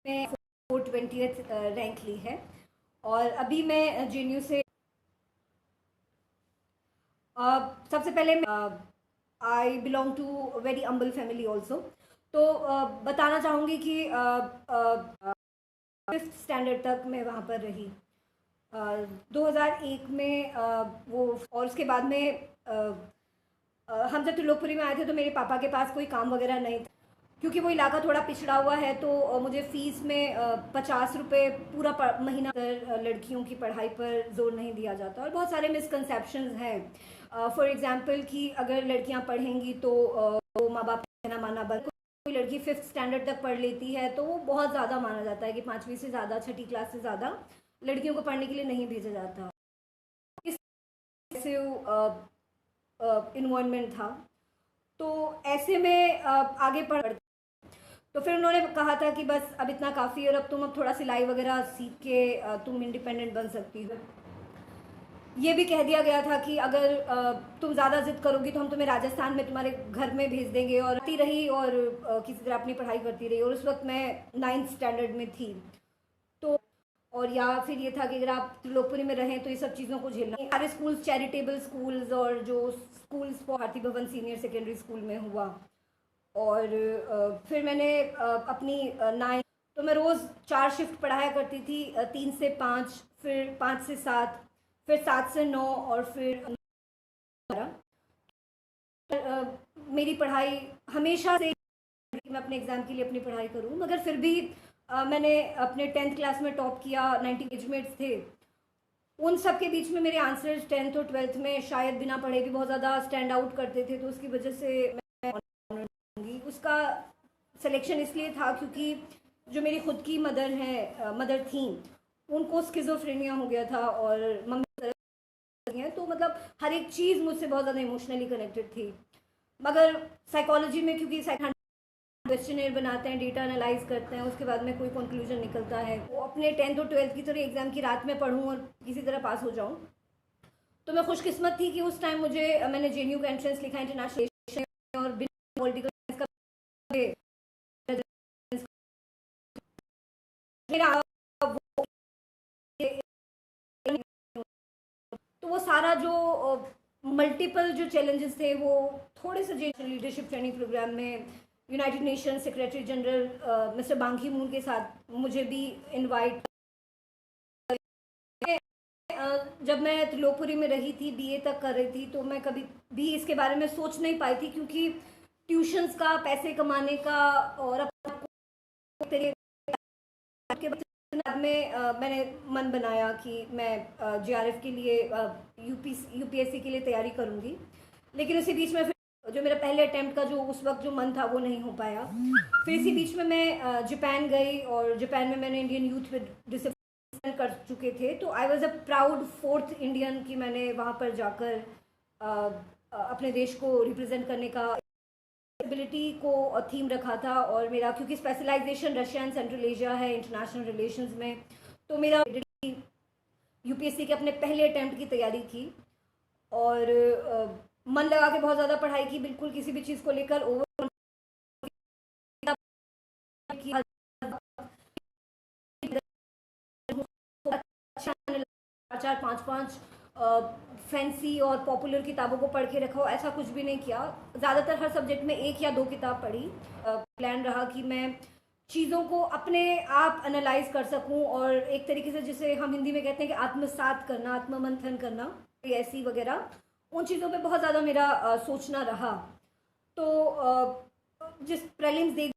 में 420th rank ली है। और अभी मैं JNU से सबसे पहले आई बिलोंग टू वेरी अम्बल फैमिली ऑल्सो। तो बताना चाहूँगी कि 5th स्टैंडर्ड तक मैं वहाँ पर रही। 2001 में वो, और उसके बाद में हम जब त्रिलोकपुरी में आए थे तो मेरे पापा के पास कोई काम वगैरह नहीं था, क्योंकि वो इलाका थोड़ा पिछड़ा हुआ है। तो मुझे फ़ीस में 50 रुपये पूरा महीना लड़कियों की पढ़ाई पर जोर नहीं दिया जाता, और बहुत सारे मिसकंसेप्शंस हैं। फॉर एग्जांपल कि अगर लड़कियां पढ़ेंगी तो वो माँ बाप कहना माना बंद। कोई लड़की 5th स्टैंडर्ड तक पढ़ लेती है तो वो बहुत ज़्यादा माना जाता है कि 5वीं से ज़्यादा, 6ठी क्लास से ज़्यादा लड़कियों को पढ़ने के लिए नहीं भेजा जाता। इस इन्वायरमेंट था। तो ऐसे में आगे पढ़, तो फिर उन्होंने कहा था कि बस अब इतना काफ़ी, और अब थोड़ा सिलाई वगैरह सीख के तुम इंडिपेंडेंट बन सकती हो। ये भी कह दिया गया था कि अगर तुम ज़्यादा जिद करोगी तो हम तुम्हें राजस्थान में तुम्हारे घर में भेज देंगे। और आती रही और किसी तरह अपनी पढ़ाई करती रही, और उस वक्त मैं 9th स्टैंडर्ड में थी। तो और या फिर ये था कि अगर आप त्रिलोकपुरी में रहें तो ये सब चीज़ों को झेलना। सारे स्कूल्स चैरिटेबल स्कूल्स और जो स्कूल्स भारती भवन सीनियर सेकेंडरी स्कूल में हुआ। और फिर मैंने अपनी 9, तो मैं रोज़ 4 शिफ्ट पढ़ाया करती थी, 3 से 5, फिर 5 से 7, फिर 7 से 9, और फिर 12। मेरी पढ़ाई हमेशा से मैं अपने एग्ज़ाम के लिए अपनी पढ़ाई करूँ, मगर फिर भी मैंने अपने 10th क्लास में टॉप किया। 90 एजमेट्स थे, उन सब के बीच में मेरे आंसर्स 10th और 12th में शायद बिना पढ़े भी बहुत ज़्यादा स्टैंड आउट करते थे। तो उसकी वजह से मैं उसका सिलेक्शन इसलिए था क्योंकि जो मेरी खुद की मदर थी, उनको स्किज़ोफ्रेनिया हो गया था, और मम्मी हैं, तो मतलब हर एक चीज़ मुझसे बहुत ज़्यादा इमोशनली कनेक्टेड थी। मगर साइकोलॉजी में क्योंकि क्वेश्चनर बनाते हैं, डेटा एनालाइज करते हैं, उसके बाद में कोई कंक्लूजन निकलता है। वो अपने 10th और 12th की तरह एग्जाम की रात में पढ़ूँ और किसी तरह पास हो जाऊँ। तो मैं खुशकिस्मत थी कि उस टाइम मैंने JNU का एंट्रेंस लिखा इंटरनेशनल, और बिना पॉलिटिकल साइंस का मेरा तो वो सारा जो मल्टीपल जो चैलेंजेस थे, वो थोड़े से लीडरशिप ट्रेनिंग प्रोग्राम में United nation secretary general mister बांग की मून के साथ मुझे भी इनवाइट। जब मैं त्रिलोकपुरी में रही थी, BA तक कर रही थी, तो मैं कभी भी इसके बारे में सोच नहीं पाई थी, क्योंकि ट्यूशन्स का, पैसे कमाने का, और के बाद में मैंने मन बनाया कि मैं JRF के लिए, UPSC के लिए तैयारी करूँगी। लेकिन उसी बीच में फिर जो मेरा पहले अटेम्प्ट का जो उस वक्त जो मन था वो नहीं हो पाया। फिर इसी बीच में मैं जापान गई, और जापान में मैंने इंडियन यूथ विद डिसिप्लिन कर चुके थे। तो I was a proud 4th Indian कि मैंने वहाँ पर जाकर अपने देश को रिप्रेजेंट करने का एबिलिटी को थीम रखा था। और मेरा क्योंकि specialization Russia and central Asia है इंटरनेशनल रिलेशंस में, तो मेरा UPSC के अपने पहले अटेम्प्ट की तैयारी की, और मन लगा के बहुत ज़्यादा पढ़ाई की, बिल्कुल किसी भी चीज़ को लेकर ओवर किया, 4-5 फैंसी और पॉपुलर किताबों को पढ़ के रखा हो, ऐसा कुछ भी नहीं किया। ज़्यादातर हर सब्जेक्ट में 1 या 2 किताब पढ़ी। प्लान रहा कि मैं चीज़ों को अपने आप एनालाइज कर सकूं, और एक तरीके से जिसे हम हिंदी में कहते हैं कि आत्मसात करना, आत्ममंथन करना, ऐसी वगैरह, उन चीज़ों पे बहुत ज़्यादा मेरा सोचना रहा। तो जिस प्रीलिम्स दे